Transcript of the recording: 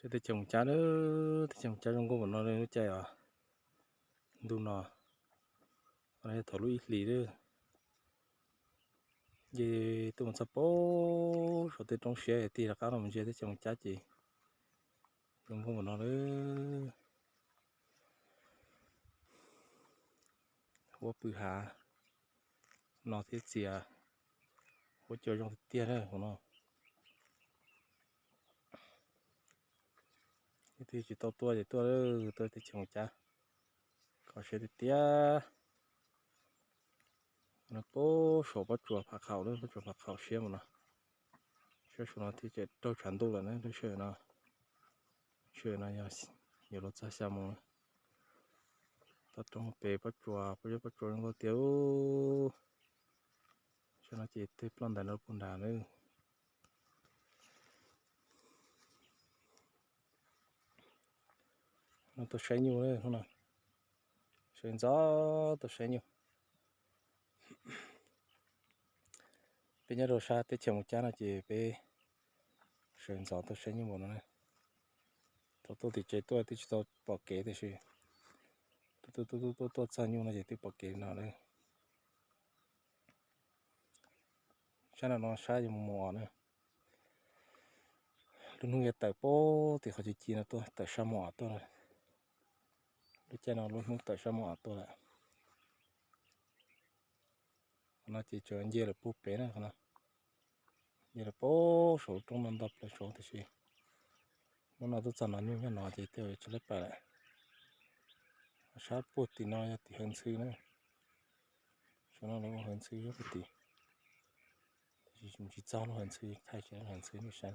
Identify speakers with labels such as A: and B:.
A: sẽ tới trồng cá nữa, tới trồng cá trong cô bọn nó lên nó chạy à, đu nọ, còn đây thổ lũy lì nữa, về tụi mình sắp bố, rồi tới trong xe thì là cá nó mình sẽ tới trồng cá gì, trong cô bọn nó nữa, vô bự hà, nó thiết gì à, vô chơi trong tiền nữa của nó, thì chỉ tao tua thì tua nữa, tôi tới trồng cá, có sẽ tới tia. Nó bố sổ bắt chuột phá khảo nữa, bắt chuột phá khảo xe mà nó, xe số nó thì chỉ trâu chuyển đồ là nó xe nó nhiều lúc xa xa mà, tao trong bể bắt chuột nó có tiêu, xe nó chỉ tiếp lần đại nó cũng đà nữa, nó tôi xây nhiều đấy không nào, xây gió tôi xây nhiều, bây giờ đồ xa tới chiều một chán là chỉ về xây gió tôi xây nhiều một nó này, tôi thì chơi tôi thì tôi bỏ kế thì gì, tôi xa nhiều là chỉ tôi bỏ kế nào đây, xa là nó xa nhiều mùa nữa. Lúc nung tại bố thì họ chỉ là tôi tại sao mỏ tôi là lúc chơi nào lúc nung tại sao mỏ tôi là nó chỉ cho anh dê là bố bé này không dê là bố số trong năm đập là số thì gì nó tôi chọn nó như nó chỉ theo cho lấy bài sát bố thì nó thì hơn xưa nữa cho nó hơn xưa rất là thì chỉ cho nó hơn xưa thay cho nó hơn xưa như sao